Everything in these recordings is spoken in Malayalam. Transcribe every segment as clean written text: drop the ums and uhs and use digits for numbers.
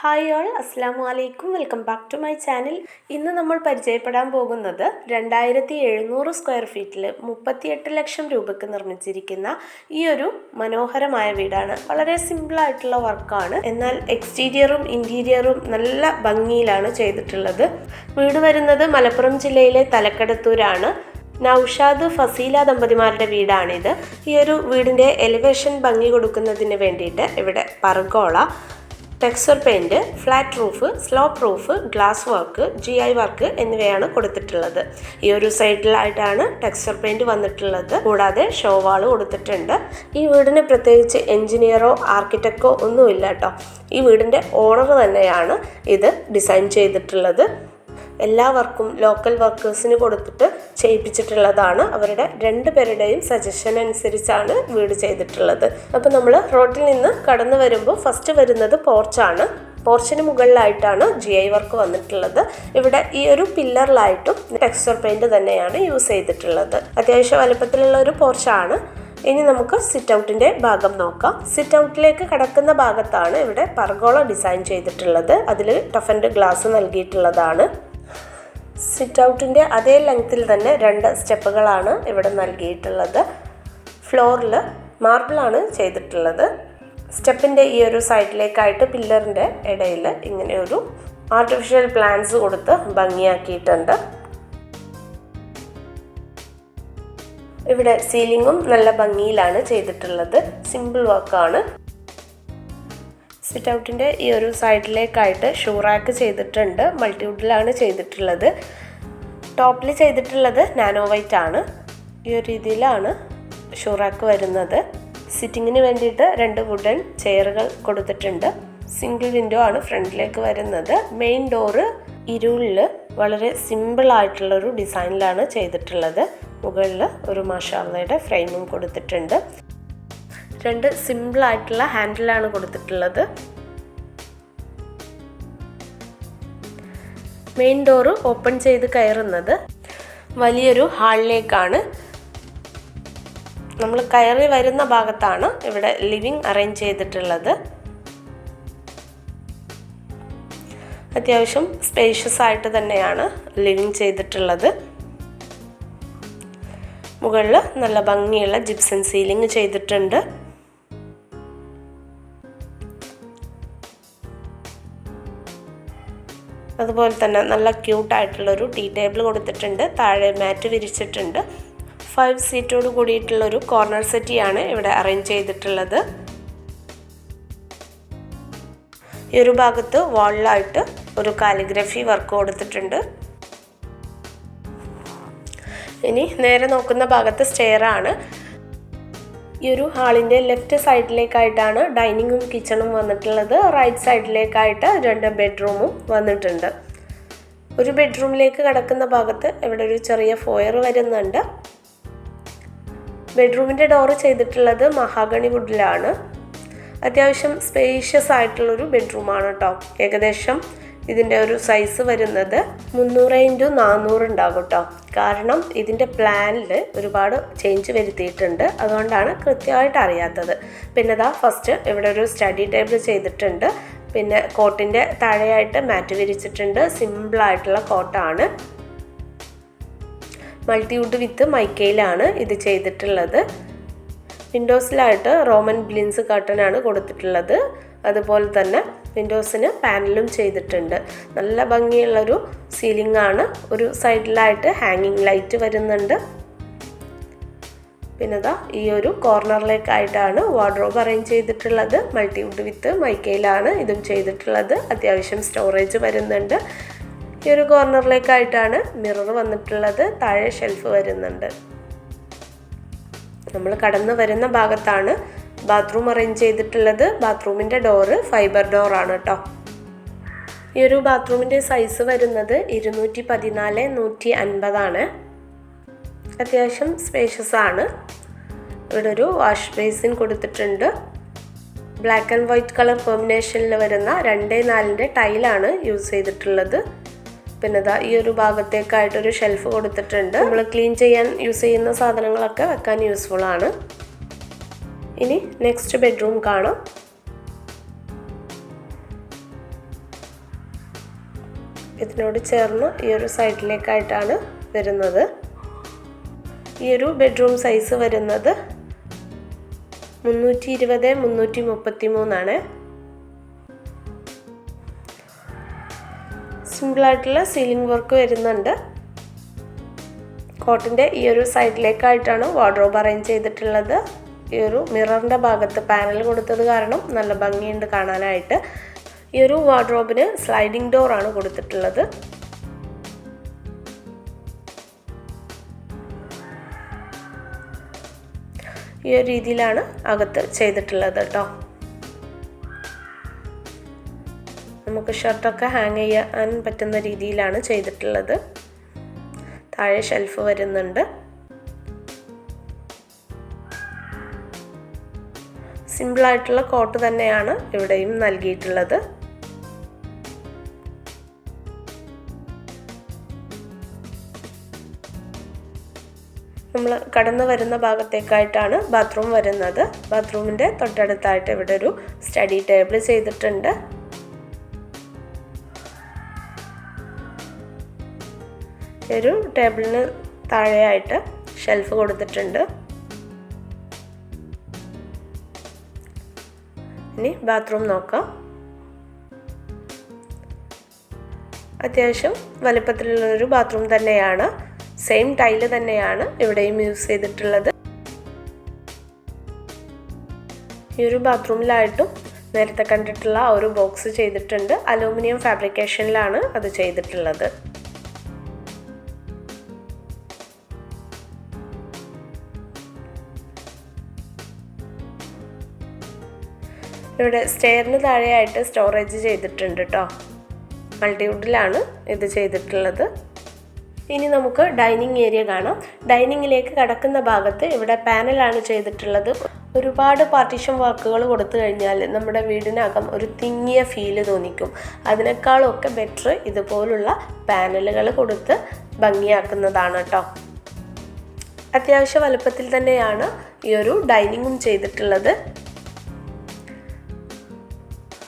ഹായ് ഓൾ, അസ്സാമു അലൈക്കും. Welcome back to my channel. ഇന്ന് നമ്മൾ പരിചയപ്പെടാൻ പോകുന്നത് 2700 സ്ക്വയർ ഫീറ്റിൽ 38 ലക്ഷം രൂപയ്ക്ക് നിർമ്മിച്ചിരിക്കുന്ന ഈ ഒരു മനോഹരമായ വീടാണ്. വളരെ സിമ്പിളായിട്ടുള്ള വർക്കാണ്, എന്നാൽ എക്സ്റ്റീരിയറും ഇൻറ്റീരിയറും നല്ല ഭംഗിയിലാണ് ചെയ്തിട്ടുള്ളത്. വീട് വരുന്നത് മലപ്പുറം ജില്ലയിലെ തലക്കടത്തൂരാണ്. നൗഷാദ് ഫസീല ദമ്പതിമാരുടെ വീടാണിത്. ഈ ഒരു വീടിൻ്റെ എലിവേഷൻ ഭംഗി കൊടുക്കുന്നതിന് വേണ്ടിയിട്ട് ഇവിടെ pergola, texture paint, flat roof, slope roof, glass work, GI work എന്നിവയാണ് കൊടുത്തിട്ടുള്ളത്. ഈ ഒരു സൈഡിലായിട്ടാണ് ടെക്സ്ചർ പെയിൻറ്റ് വന്നിട്ടുള്ളത്. കൂടാതെ ഷോ വാൾ കൊടുത്തിട്ടുണ്ട്. ഈ വീടിന് പ്രത്യേകിച്ച് എൻജിനീയറോ ആർക്കിടെക്റ്റോ ഒന്നുമില്ല കേട്ടോ. ഈ വീടിൻ്റെ ഓണർ തന്നെയാണ് ഇത് ഡിസൈൻ ചെയ്തിട്ടുള്ളത്. എല്ലാ വർക്കും ലോക്കൽ വർക്കേഴ്സിന് കൊടുത്തിട്ട് ചെയ്യിപ്പിച്ചിട്ടുള്ളതാണ്. അവരുടെ 2 പേരുടെയും സജഷൻ അനുസരിച്ചാണ് വീട് ചെയ്തിട്ടുള്ളത്. അപ്പോൾ നമ്മൾ റോഡിൽ നിന്ന് കടന്നു വരുമ്പോൾ ഫസ്റ്റ് വരുന്നത് പോർച്ചാണ്. പോർച്ചിന് മുകളിലായിട്ടാണ് GI വർക്ക് വന്നിട്ടുള്ളത്. ഇവിടെ ഈ ഒരു പില്ലറിലായിട്ടും ടെക്സ്ചർ പെയിൻറ്റ് തന്നെയാണ് യൂസ് ചെയ്തിട്ടുള്ളത്. അത്യാവശ്യം വലുപ്പത്തിലുള്ള ഒരു പോർച്ചാണ്. ഇനി നമുക്ക് സിറ്റ് ഔട്ടിൻ്റെ ഭാഗം നോക്കാം. സിറ്റ് ഔട്ടിലേക്ക് കടക്കുന്ന ഭാഗത്താണ് ഇവിടെ പർഗോള ഡിസൈൻ ചെയ്തിട്ടുള്ളത്. അതിൽ ടഫ് ആൻഡ് ഗ്ലാസ് നൽകിയിട്ടുള്ളതാണ്. സിറ്റ് ഔട്ടിൻ്റെ അതേ ലെങ്ത്തിൽ തന്നെ 2 സ്റ്റെപ്പുകളാണ് ഇവിടെ നൽകിയിട്ടുള്ളത്. ഫ്ലോറിൽ മാർബിളാണ് ചെയ്തിട്ടുള്ളത്. സ്റ്റെപ്പിൻ്റെ ഈ ഒരു സൈഡിലേക്കായിട്ട് പില്ലറിൻ്റെ ഇടയിൽ ഇങ്ങനെ ഒരു ആർട്ടിഫിഷ്യൽ പ്ലാന്റ്സ് കൊടുത്ത് ഭംഗിയാക്കിയിട്ടുണ്ട്. ഇവിടെ സീലിങ്ങും നല്ല ഭംഗിയിലാണ് ചെയ്തിട്ടുള്ളത്. സിമ്പിൾ വർക്കാണ്. സിറ്റ് ഔട്ടിൻ്റെ ഈ ഒരു സൈഡിലേക്കായിട്ട് ഷൂ റാക്ക് ചെയ്തിട്ടുണ്ട്. മൾട്ടിവുഡിലാണ് ചെയ്തിട്ടുള്ളത്. ടോപ്പിൽ ചെയ്തിട്ടുള്ളത് നാനോ വൈറ്റ് ആണ്. ഈ ഒരു രീതിയിലാണ് ഷൂ റാക്ക് വരുന്നത്. സിറ്റിങ്ങിന് വേണ്ടിയിട്ട് 2 വുഡൻ ചെയറുകൾ കൊടുത്തിട്ടുണ്ട്. സിംഗിൾ വിൻഡോ ആണ് ഫ്രണ്ടിലേക്ക് വരുന്നത്. മെയിൻ ഡോറ് ഇരുളിൽ വളരെ സിമ്പിളായിട്ടുള്ളൊരു ഡിസൈനിലാണ് ചെയ്തിട്ടുള്ളത്. മുകളിൽ ഒരു മാഷാള്ളയുടെ ഫ്രെയിമും കൊടുത്തിട്ടുണ്ട്. 2 സിമ്പിളായിട്ടുള്ള ഹാൻഡിലാണ് കൊടുത്തിട്ടുള്ളത്. മെയിൻ ഡോറ് ഓപ്പൺ ചെയ്ത് കയറുന്നത് വലിയൊരു ഹാളിലേക്കാണ്. നമ്മൾ കയറി വരുന്ന ഭാഗത്താണ് ഇവിടെ ലിവിങ് അറേഞ്ച് ചെയ്തിട്ടുള്ളത്. അത്യാവശ്യം സ്പേഷ്യസ് ആയിട്ട് തന്നെയാണ് ലിവിങ് ചെയ്തിട്ടുള്ളത്. മുകളിൽ നല്ല ഭംഗിയുള്ള ജിപ്സം സീലിംഗ് ചെയ്തിട്ടുണ്ട്. അതുപോലെ തന്നെ നല്ല ക്യൂട്ടായിട്ടുള്ളൊരു ടീ ടേബിൾ കൊടുത്തിട്ടുണ്ട്. താഴെ മാറ്റ് വിരിച്ചിട്ടുണ്ട്. 5 സീറ്റോട് കൂടിയിട്ടുള്ളൊരു കോർണർ സെറ്റിയാണ് ഇവിടെ അറേഞ്ച് ചെയ്തിട്ടുള്ളത്. ഈ ഒരു ഭാഗത്ത് വാളിലായിട്ട് ഒരു കാലിഗ്രഫി വർക്ക് കൊടുത്തിട്ടുണ്ട്. ഇനി നേരെ നോക്കുന്ന ഭാഗത്ത് സ്റ്റെയർ ആണ്. ഈ ഒരു ഹാളിൻ്റെ ലെഫ്റ്റ് സൈഡിലേക്കായിട്ടാണ് ഡൈനിങ്ങും കിച്ചണും വന്നിട്ടുള്ളത്. റൈറ്റ് സൈഡിലേക്കായിട്ട് 2 ബെഡ്റൂമും വന്നിട്ടുണ്ട്. ഒരു ബെഡ്റൂമിലേക്ക് കടക്കുന്ന ഭാഗത്ത് ഇവിടെ ഒരു ചെറിയ ഫോയർ വരുന്നുണ്ട്. ബെഡ്റൂമിൻ്റെ ഡോറ് ചെയ്തിട്ടുള്ളത് മഹാഗണി വുഡിലാണ്. അത്യാവശ്യം സ്പേഷ്യസ് ആയിട്ടുള്ളൊരു ബെഡ്റൂമാണ് കേട്ടോ. ഏകദേശം ഇതിൻ്റെ ഒരു സൈസ് വരുന്നത് 300x400 ഉണ്ടാകും കേട്ടോ. കാരണം ഇതിൻ്റെ പ്ലാനിൽ ഒരുപാട് ചേഞ്ച് വരുത്തിയിട്ടുണ്ട്. അതുകൊണ്ടാണ് കൃത്യമായിട്ട് അറിയാത്തത്. പിന്നെ ഇതാ ഫസ്റ്റ് ഇവിടെ ഒരു സ്റ്റഡി ടേബിൾ ചെയ്തിട്ടുണ്ട്. പിന്നെ കോട്ടിൻ്റെ താഴെയായിട്ട് മാറ്റ് വിരിച്ചിട്ടുണ്ട്. സിമ്പിളായിട്ടുള്ള കോട്ടാണ്. മൾട്ടിവുഡ് വിത്ത് മൈക്കയിലാണ് ഇത് ചെയ്തിട്ടുള്ളത്. വിൻഡോസിലായിട്ട് റോമൻ ബ്ലിൻസ് കർട്ടനാണ് കൊടുത്തിട്ടുള്ളത്. അതുപോലെ തന്നെ വിൻഡോസിന് പാനലും ചെയ്തിട്ടുണ്ട്. നല്ല ഭംഗിയുള്ളൊരു സീലിംഗ് ആണ്. ഒരു സൈഡിലായിട്ട് ഹാങ്ങിങ് ലൈറ്റ് വരുന്നുണ്ട്. പിന്നെ ഇതാ ഈ ഒരു കോർണറിലേക്കായിട്ടാണ് വാർഡ്രോബ് അറേഞ്ച് ചെയ്തിട്ടുള്ളത്. മൾട്ടിവുഡ് വിത്ത് മൈക്കയിലാണ് ഇതും ചെയ്തിട്ടുള്ളത്. അത്യാവശ്യം സ്റ്റോറേജ് വരുന്നുണ്ട്. ഈ ഒരു കോർണറിലേക്കായിട്ടാണ് മിറർ വന്നിട്ടുള്ളത്. താഴെ ഷെൽഫ് വരുന്നുണ്ട്. നമ്മൾ കടന്നു വരുന്ന ഭാഗത്താണ് ബാത്റൂം അറേഞ്ച് ചെയ്തിട്ടുള്ളത്. ബാത്റൂമിൻ്റെ ഡോറ് ഫൈബർ ഡോറാണ് കേട്ടോ. ഈ ഒരു ബാത്റൂമിൻ്റെ സൈസ് വരുന്നത് 214x150 ആണ്. അത്യാവശ്യം സ്പേഷ്യസ് ആണ്. ഇവിടെ ഒരു വാഷ് ബേസിൻ കൊടുത്തിട്ടുണ്ട്. ബ്ലാക്ക് ആൻഡ് വൈറ്റ് കളർ കോമ്പിനേഷനിൽ വരുന്ന 2x4 ടൈലാണ് യൂസ് ചെയ്തിട്ടുള്ളത്. പിന്നെ ഇതാ ഈ ഒരു ഭാഗത്തേക്കായിട്ടൊരു ഷെൽഫ് കൊടുത്തിട്ടുണ്ട്. നമ്മൾ ക്ലീൻ ചെയ്യാൻ യൂസ് ചെയ്യുന്ന സാധനങ്ങളൊക്കെ വെക്കാൻ യൂസ്ഫുൾ ആണ്. ഇനി നെക്സ്റ്റ് ബെഡ്റൂം കാണാം. ഇതിനോട് ചേർന്ന് ഈ ഒരു സൈഡിലേക്കായിട്ടാണ് വരുന്നത്. ഈ ഒരു ബെഡ്റൂം സൈസ് വരുന്നത് 320x333 സിമ്പിളായിട്ടുള്ള സീലിംഗ് വർക്ക് വരുന്നുണ്ട്. കോട്ടിൻ്റെ ഈ ഒരു സൈഡിലേക്കായിട്ടാണ് വാർഡ്രോബ് അറേഞ്ച് ചെയ്തിട്ടുള്ളത്. ഈ ഒരു മിററിൻ്റെ ഭാഗത്ത് പാനൽ കൊടുത്തത് കാരണം നല്ല ഭംഗിയുണ്ട് കാണാനായിട്ട്. ഈ ഒരു വാർഡ്രോബിന് സ്ലൈഡിംഗ് ഡോറാണ് കൊടുത്തിട്ടുള്ളത്. ഈ ഒരു രീതിയിലാണ് അകത്ത് ചെയ്തിട്ടുള്ളത് കേട്ടോ. നമുക്ക് ഷർട്ടൊക്കെ ഹാങ് ചെയ്യാൻ പറ്റുന്ന രീതിയിലാണ് ചെയ്തിട്ടുള്ളത്. താഴെ ഷെൽഫ് വരുന്നുണ്ട്. സിമ്പിളായിട്ടുള്ള കോട്ട് തന്നെയാണ് ഇവിടെയും നൽകിയിട്ടുള്ളത്. നമ്മൾ കടന്നു വരുന്ന ഭാഗത്തേക്കായിട്ടാണ് ബാത്റൂം വരുന്നത്. ബാത്റൂമിൻ്റെ തൊട്ടടുത്തായിട്ട് ഇവിടെ ഒരു സ്റ്റഡി ടേബിൾ ചെയ്തിട്ടുണ്ട്. ഒരു ടേബിളിന് താഴെയായിട്ട് ഷെൽഫ് കൊടുത്തിട്ടുണ്ട്. ഇനി ബാത്റൂം നോക്കാം. അത്യാവശ്യം വലുപ്പത്തിലുള്ളൊരു ബാത്റൂം തന്നെയാണ്. സെയിം ടൈല് തന്നെയാണ് ഇവിടെയും യൂസ് ചെയ്തിട്ടുള്ളത്. ഈ ഒരു ബാത്റൂമിലായിട്ടും നേരത്തെ കണ്ടിട്ടുള്ള ആ ഒരു ബോക്സ് ചെയ്തിട്ടുണ്ട്. അലൂമിനിയം ഫാബ്രിക്കേഷനിലാണ് അത് ചെയ്തിട്ടുള്ളത്. ഇവിടെ സ്റ്റെയറിന് താഴെയായിട്ട് സ്റ്റോറേജ് ചെയ്തിട്ടുണ്ട് കേട്ടോ. മൾട്ടിവുഡിലാണ് ഇത് ചെയ്തിട്ടുള്ളത്. ഇനി നമുക്ക് ഡൈനിങ് ഏരിയ കാണാം. ഡൈനിങ്ങിലേക്ക് കടക്കുന്ന ഭാഗത്ത് ഇവിടെ പാനലാണ് ചെയ്തിട്ടുള്ളത്. ഒരുപാട് പാർട്ടീഷൻ വർക്കുകൾ കൊടുത്തു കഴിഞ്ഞാൽ നമ്മുടെ വീടിനകം ഒരു തിങ്ങിയ ഫീല് തോന്നിക്കും. അതിനേക്കാളൊക്കെ ബെറ്റർ ഇതുപോലുള്ള പാനലുകൾ കൊടുത്ത് ഭംഗിയാക്കുന്നതാണ് കേട്ടോ. അത്യാവശ്യ വലുപ്പത്തിൽ തന്നെയാണ് ഈ ഒരു ഡൈനിങ്ങും ചെയ്തിട്ടുള്ളത്.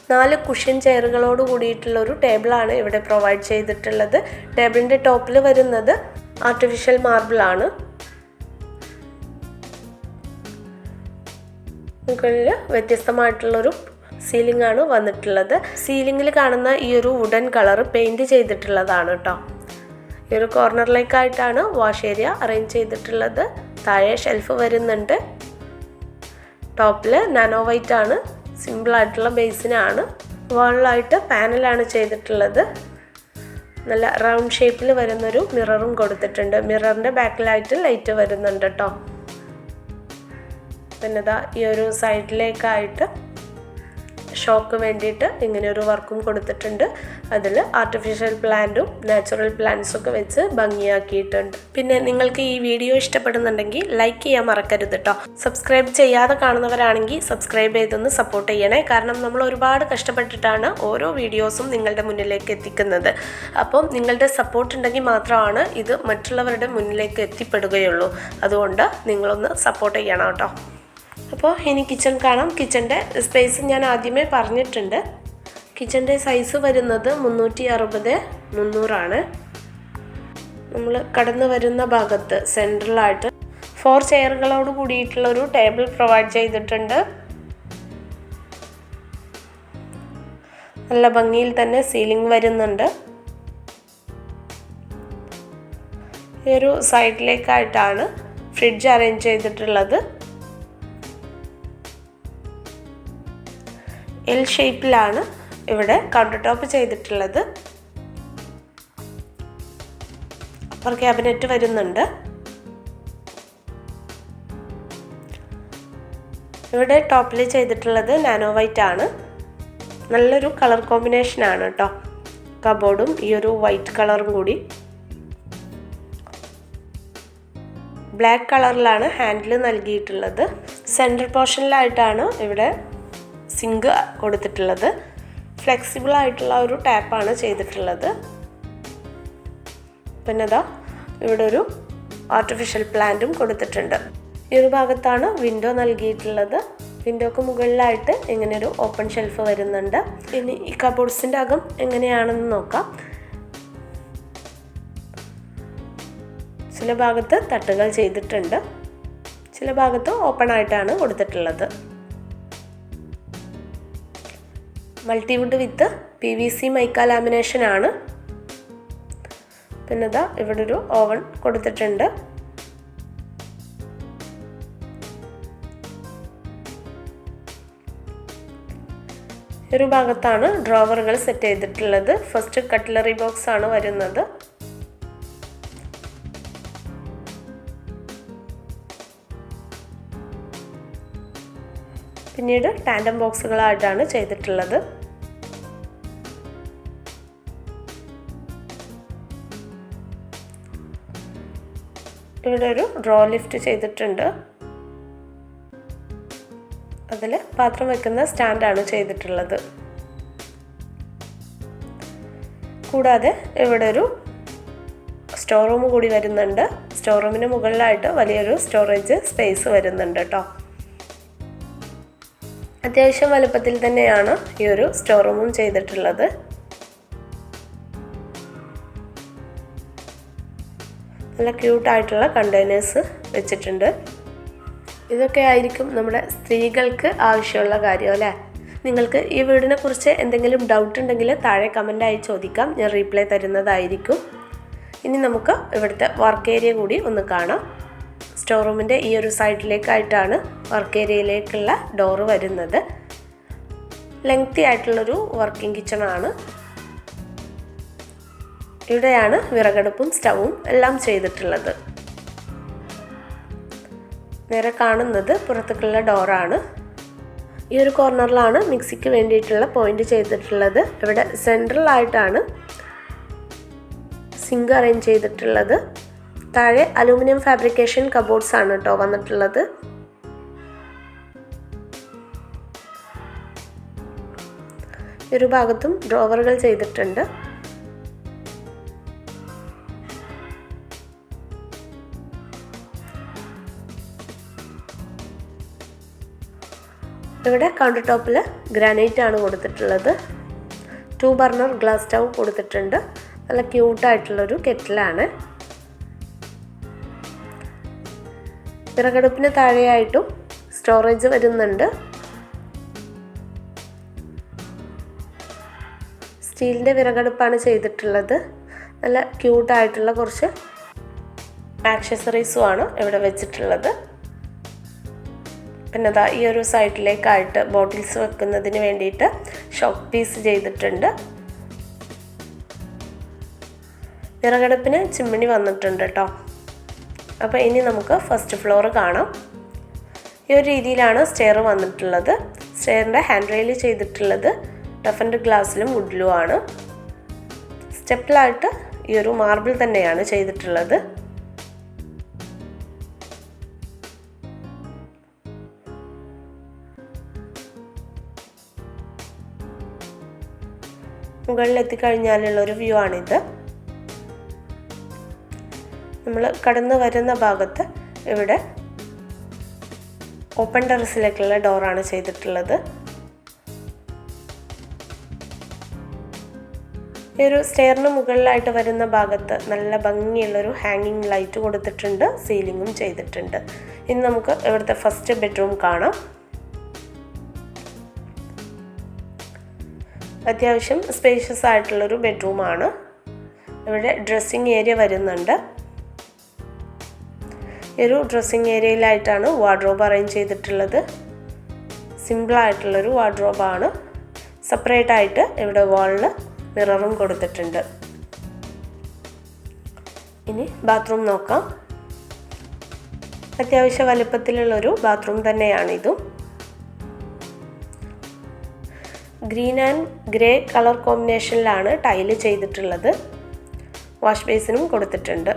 4 കുഷ്യൻ ചെയറുകളോട് കൂടിയിട്ടുള്ള ഒരു ടേബിളാണ് ഇവിടെ പ്രൊവൈഡ് ചെയ്തിട്ടുള്ളത്. ടേബിളിൻ്റെ ടോപ്പിൽ വരുന്നത് ആർട്ടിഫിഷ്യൽ മാർബിൾ ആണ്. മുകളിൽ വ്യത്യസ്തമായിട്ടുള്ളൊരു സീലിംഗ് ആണ് വന്നിട്ടുള്ളത്. സീലിംഗിൽ കാണുന്ന ഈ ഒരു വുഡൻ കളർ പെയിൻറ് ചെയ്തിട്ടുള്ളതാണ് കേട്ടോ. ഈ ഒരു കോർണറിലേക്കായിട്ടാണ് വാഷ് ഏരിയ അറേഞ്ച് ചെയ്തിട്ടുള്ളത്. താഴെ ഷെൽഫ് വരുന്നുണ്ട്. ടോപ്പിൽ നാനോ വൈറ്റ് ആണ്. സിമ്പിളായിട്ടുള്ള ബേസിനാണ്. വാളിലായിട്ട് പാനലാണ് ചെയ്തിട്ടുള്ളത്. നല്ല റൗണ്ട് ഷേപ്പിൽ വരുന്നൊരു മിററും കൊടുത്തിട്ടുണ്ട്. മിററിൻ്റെ ബാക്കിലായിട്ട് ലൈറ്റ് വരുന്നുണ്ട് കേട്ടോ. പിന്നെ ഈ ഒരു സൈഡിലേക്കായിട്ട് ഷോക്ക് വേണ്ടിയിട്ട് ഇങ്ങനെയൊരു വർക്കും കൊടുത്തിട്ടുണ്ട്. അതിൽ ആർട്ടിഫിഷ്യൽ പ്ലാന്റും നാച്ചുറൽ പ്ലാന്റ്സും ഒക്കെ വെച്ച് ഭംഗിയാക്കിയിട്ടുണ്ട്. പിന്നെ നിങ്ങൾക്ക് ഈ വീഡിയോ ഇഷ്ടപ്പെടുന്നുണ്ടെങ്കിൽ ലൈക്ക് ചെയ്യാൻ മറക്കരുത് കേട്ടോ. സബ്സ്ക്രൈബ് ചെയ്യാതെ കാണുന്നവരാണെങ്കിൽ സബ്സ്ക്രൈബ് ചെയ്തൊന്ന് സപ്പോർട്ട് ചെയ്യണേ. കാരണം നമ്മൾ ഒരുപാട് കഷ്ടപ്പെട്ടിട്ടാണ് ഓരോ വീഡിയോസും നിങ്ങളുടെ മുന്നിലേക്ക് എത്തിക്കുന്നത്. അപ്പം നിങ്ങളുടെ സപ്പോർട്ട് ഉണ്ടെങ്കിൽ മാത്രമാണ് ഇത് മറ്റുള്ളവരുടെ മുന്നിലേക്ക് എത്തിപ്പെടുകയുള്ളൂ. അതുകൊണ്ട് നിങ്ങളൊന്ന് സപ്പോർട്ട് ചെയ്യണം കേട്ടോ. അപ്പോൾ ഇനി കിച്ചൺ കാണാം. കിച്ചൻ്റെ സ്പേസ് ഞാൻ ആദ്യമേ പറഞ്ഞിട്ടുണ്ട്. കിച്ചൻ്റെ സൈസ് വരുന്നത് 360x300 നമ്മൾ കടന്നു വരുന്ന ഭാഗത്ത് സെൻട്രലായിട്ട് 4 ചെയറുകളോട് കൂടിയിട്ടുള്ളൊരു ടേബിൾ പ്രൊവൈഡ് ചെയ്തിട്ടുണ്ട്. നല്ല ഭംഗിയിൽ തന്നെ സീലിംഗ് വരുന്നുണ്ട്. ഈ ഒരു സൈഡിലേക്കായിട്ടാണ് ഫ്രിഡ്ജ് അറേഞ്ച് ചെയ്തിട്ടുള്ളത്. എൽ ഷേപ്പിലാണ് ഇവിടെ കൗണ്ടർ ടോപ്പ് ചെയ്തിട്ടുള്ളത്. അപ്പർ ക്യാബിനറ്റ് വരുന്നുണ്ട്. ഇവിടെ ടോപ്പിൽ ചെയ്തിട്ടുള്ളത് നാനോ വൈറ്റ് ആണ്. നല്ലൊരു കളർ കോമ്പിനേഷനാണ് കേട്ടോ. കബോർഡും ഈ ഒരു വൈറ്റ് കളറും കൂടി. ബ്ലാക്ക് കളറിലാണ് ഹാൻഡിൽ നൽകിയിട്ടുള്ളത്. സെൻട്രൽ പോർഷനിലായിട്ടാണ് ഇവിടെ സിങ്ക് കൊടുത്തിട്ടുള്ളത്. ഫ്ലെക്സിബിൾ ആയിട്ടുള്ള ഒരു ടാപ്പാണ് ചെയ്തിട്ടുള്ളത്. പിന്നെ ഇവിടെ ഒരു ആർട്ടിഫിഷ്യൽ പ്ലാന്റും കൊടുത്തിട്ടുണ്ട്. ഈ ഒരു ഭാഗത്താണ് വിൻഡോ നൽകിയിട്ടുള്ളത്. വിൻഡോക്ക് മുകളിലായിട്ട് ഇങ്ങനെയൊരു ഓപ്പൺ ഷെൽഫ് വരുന്നുണ്ട്. ഇനി ഈ കബോർഡ്സിൻ്റെ അകം എങ്ങനെയാണെന്ന് നോക്കാം. ചില ഭാഗത്ത് തട്ടുകൾ ചെയ്തിട്ടുണ്ട്, ചില ഭാഗത്ത് ഓപ്പൺ ആയിട്ടാണ് കൊടുത്തിട്ടുള്ളത്. മൾട്ടിവുഡ് വിത്ത് PVC മൈക്ക ലാമിനേഷൻ ആണ്. പിന്നെ ഇതാ ഇവിടെ ഒരു ഓവൻ കൊടുത്തിട്ടുണ്ട്. ഒരു ഭാഗത്താണ് ഡ്രോവറുകൾ സെറ്റ് ചെയ്തിട്ടുള്ളത്. ഫസ്റ്റ് കട്ട്ലറി ബോക്സ് ആണ് വരുന്നത്. പിന്നീട് ടാൻഡം ബോക്സുകളായിട്ടാണ് ചെയ്തിട്ടുള്ളത്. ഇവിടെ ഒരു ഡ്രോ ലിഫ്റ്റ് ചെയ്തിട്ടുണ്ട്. അതിൽ പാത്രം വെക്കുന്ന സ്റ്റാൻഡാണ് ചെയ്തിട്ടുള്ളത്. കൂടാതെ ഇവിടെ ഒരു സ്റ്റോർ റൂം കൂടി വരുന്നുണ്ട്. സ്റ്റോർ റൂമിന് മുകളിലായിട്ട് വലിയൊരു സ്റ്റോറേജ് സ്പേസ് വരുന്നുണ്ട് കേട്ടോ. അത്യാവശ്യം വലുപ്പത്തിൽ തന്നെയാണ് ഈ ഒരു സ്റ്റോർ റൂമും ചെയ്തിട്ടുള്ളത്. നല്ല ക്യൂട്ടായിട്ടുള്ള കണ്ടെയ്നേഴ്സ് വെച്ചിട്ടുണ്ട്. ഇതൊക്കെ ആയിരിക്കും നമ്മുടെ സ്ത്രീകൾക്ക് ആവശ്യമുള്ള കാര്യം അല്ലേ. നിങ്ങൾക്ക് ഈ വീടിനെ കുറിച്ച് എന്തെങ്കിലും ഡൗട്ട് ഉണ്ടെങ്കിൽ താഴെ കമൻ്റായി ചോദിക്കാം, ഞാൻ റീപ്ലൈ തരുന്നതായിരിക്കും. ഇനി നമുക്ക് ഇവിടുത്തെ വർക്ക് ഏരിയ കൂടി ഒന്ന് കാണാം. സ്റ്റോർ റൂമിൻ്റെ ഈ ഒരു സൈഡിലേക്കായിട്ടാണ് വർക്ക് ഏരിയയിലേക്കുള്ള ഡോറ് വരുന്നത്. ലെങ്തി ആയിട്ടുള്ളൊരു വർക്കിംഗ് കിച്ചണാണ്. ഇവിടെയാണ് വിറകടുപ്പും സ്റ്റൗവും എല്ലാം ചെയ്തിട്ടുള്ളത്. നേരെ കാണുന്നത് പുറത്തേക്കുള്ള ഡോറാണ്. ഈ ഒരു കോർണറിലാണ് മിക്സിക്ക് വേണ്ടിയിട്ടുള്ള പോയിന്റ് ചെയ്തിട്ടുള്ളത്. ഇവിടെ സെൻട്രലായിട്ടാണ് സിങ്ക് അറേഞ്ച് ചെയ്തിട്ടുള്ളത്. താഴെ അലൂമിനിയം ഫാബ്രിക്കേഷൻ കബോർഡ്സ് ആണ് കേട്ടോ വന്നിട്ടുള്ളത്. ഒരു ഭാഗത്തും ഡ്രോവറുകൾ ചെയ്തിട്ടുണ്ട്. ഇവിടെ കൗണ്ടർ ടോപ്പിൽ ഗ്രാനൈറ്റ് ആണ് കൊടുത്തിട്ടുള്ളത്. 2 ബർണർ ഗ്ലാസ് സ്റ്റൗ കൊടുത്തിട്ടുണ്ട്. നല്ല ക്യൂട്ടായിട്ടുള്ളൊരു കെറ്റിലാണ്. വിറകടുപ്പിന് താഴെയായിട്ടും സ്റ്റോറേജ് വരുന്നുണ്ട്. സ്റ്റീലിൻ്റെ വിറകടുപ്പാണ് ചെയ്തിട്ടുള്ളത്. നല്ല ക്യൂട്ടായിട്ടുള്ള കുറച്ച് ആക്സസറീസും ആണ് ഇവിടെ വെച്ചിട്ടുള്ളത്. പിന്നെ അതാ ഈ ഒരു സൈഡിലേക്കായിട്ട് ബോട്ടിൽസ് വെക്കുന്നതിന് വേണ്ടിയിട്ട് ഷോക്ക് പീസ് ചെയ്തിട്ടുണ്ട്. വിറകടുപ്പിന് ചിമ്മിണി വന്നിട്ടുണ്ട് കേട്ടോ. അപ്പോൾ ഇനി നമുക്ക് ഫസ്റ്റ് ഫ്ലോർ കാണാം. ഈ ഒരു രീതിയിലാണ് സ്റ്റെയർ വന്നിട്ടുള്ളത്. സ്റ്റെയറിൻ്റെ ഹാൻഡ് റെയിൽ ചെയ്തിട്ടുള്ളത് റഫ് ഗ്ലാസ്സിലും വുഡിലും ആണ്. സ്റ്റെപ്പിലായിട്ട് ഈ ഒരു മാർബിൾ തന്നെയാണ് ചെയ്തിട്ടുള്ളത്. മുകളിലെത്തിക്കഴിഞ്ഞാലുള്ളൊരു വ്യൂ ആണിത്. നമ്മൾ കടന്നു വരുന്ന ഭാഗത്ത് ഇവിടെ ഓപ്പൺ ടെറസിലേക്കുള്ള ഡോറാണ് ചെയ്തിട്ടുള്ളത്. ഈ ഒരു സ്റ്റെയറിന് മുകളിലായിട്ട് വരുന്ന ഭാഗത്ത് നല്ല ഭംഗിയുള്ളൊരു ഹാങ്ങിങ് ലൈറ്റ് കൊടുത്തിട്ടുണ്ട്. സീലിങ്ങും ചെയ്തിട്ടുണ്ട്. ഇനി നമുക്ക് ഇവിടുത്തെ ഫസ്റ്റ് ബെഡ്റൂം കാണാം. അത്യാവശ്യം സ്പേഷ്യസ് ആയിട്ടുള്ളൊരു ബെഡ്റൂമാണ്. ഇവിടെ ഡ്രസ്സിങ് ഏരിയ വരുന്നുണ്ട്. ഈ ഒരു ഡ്രസ്സിങ് ഏരിയയിലായിട്ടാണ് വാർഡ്രോബ് അറേഞ്ച് ചെയ്തിട്ടുള്ളത്. സിമ്പിളായിട്ടുള്ളൊരു വാർഡ്രോബാണ്. സെപ്പറേറ്റ് ആയിട്ട് ഇവിടെ വാളിൽ മിററും കൊടുത്തിട്ടുണ്ട്. ഇനി ബാത്റൂം നോക്കാം. അത്യാവശ്യ വലുപ്പത്തിലുള്ളൊരു ബാത്റൂം തന്നെയാണിതും. ഗ്രീൻ ആൻഡ് ഗ്രേ കളർ കോമ്പിനേഷനിലാണ് ടൈല് ചെയ്തിട്ടുള്ളത്. വാഷ് ബേസിനും കൊടുത്തിട്ടുണ്ട്.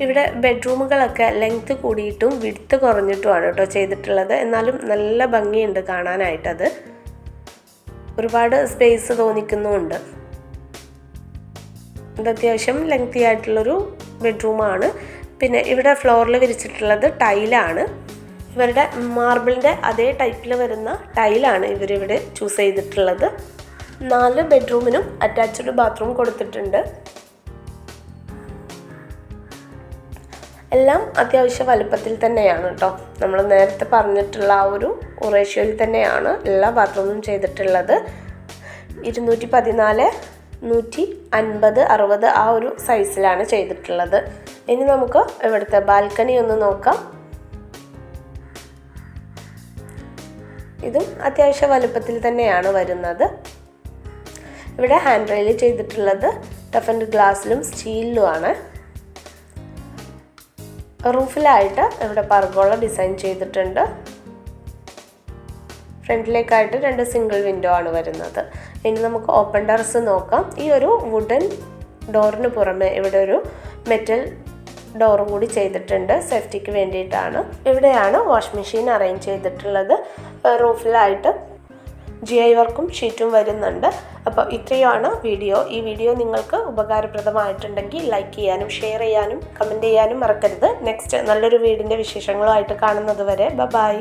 ഇവിടെ ബെഡ്റൂമുകളൊക്കെ ലെങ്ത് കൂടിയിട്ടും വിഡ്ത്ത് കുറഞ്ഞിട്ടുമാണ് കേട്ടോ ചെയ്തിട്ടുള്ളത്. എന്നാലും നല്ല ഭംഗിയുണ്ട് കാണാനായിട്ടത്. ഒരുപാട് സ്പേസ് തോന്നിക്കുന്നുമുണ്ട്. ഇത് അത്യാവശ്യം ലെങ്തി ആയിട്ടുള്ളൊരു ബെഡ്റൂമാണ്. പിന്നെ ഇവിടെ ഫ്ലോറിൽ വിരിച്ചിട്ടുള്ളത് ടൈലാണ്. ഇവരുടെ മാർബിളിൻ്റെ അതേ ടൈപ്പിൽ വരുന്ന ടൈലാണ് ഇവരിവിടെ ചൂസ് ചെയ്തിട്ടുള്ളത്. 4 ബെഡ്റൂമിനും അറ്റാച്ച്ഡ് ബാത്റൂം കൊടുത്തിട്ടുണ്ട്. എല്ലാം അത്യാവശ്യ വലുപ്പത്തിൽ തന്നെയാണ് കേട്ടോ. നമ്മൾ നേരത്തെ പറഞ്ഞിട്ടുള്ള ആ ഒരു റേഷ്യോയിൽ തന്നെയാണ് എല്ലാ ബാത്റൂമും ചെയ്തിട്ടുള്ളത്. 214, 150, 60 ആ ഒരു സൈസിലാണ് ചെയ്തിട്ടുള്ളത്. ഇനി നമുക്ക് ഇവിടുത്തെ ബാൽക്കണി ഒന്ന് നോക്കാം. ഇതും അത്യാവശ്യ വലുപ്പത്തിൽ തന്നെയാണ് വരുന്നത്. ഇവിടെ ഹാൻഡ് റെയിൽ ചെയ്തിട്ടുള്ളത് ടഫ് ആൻഡ് ഗ്ലാസ്സിലും സ്റ്റീലിലുമാണ്. റൂഫിലായിട്ട് ഇവിടെ പർഗോള ഡിസൈൻ ചെയ്തിട്ടുണ്ട്. ഫ്രണ്ടിലേക്കായിട്ട് 2 സിംഗിൾ വിൻഡോ ആണ് വരുന്നത്. ഇനി നമുക്ക് ഓപ്പൺ ടെറസ് നോക്കാം. ഈ ഒരു വുഡൻ ഡോറിന് പുറമെ ഇവിടെ ഒരു മെറ്റൽ ഡോറും കൂടി ചെയ്തിട്ടുണ്ട്, സേഫ്റ്റിക്ക് വേണ്ടിയിട്ടാണ്. ഇവിടെയാണ് വാഷ് മെഷീൻ അറേഞ്ച് ചെയ്തിട്ടുള്ളത്. റൂഫിലായിട്ട് GI വർക്കും ഷീറ്റും വരുന്നുണ്ട്. അപ്പോൾ ഇത്രയുമാണ് വീഡിയോ. ഈ വീഡിയോ നിങ്ങൾക്ക് ഉപകാരപ്രദമായിട്ടുണ്ടെങ്കിൽ ലൈക്ക് ചെയ്യാനും ഷെയർ ചെയ്യാനും കമൻറ്റ് ചെയ്യാനും മറക്കരുത്. നെക്സ്റ്റ് നല്ലൊരു വീടിൻ്റെ വിശേഷങ്ങളുമായിട്ട് കാണുന്നത് വരെ ബൈ.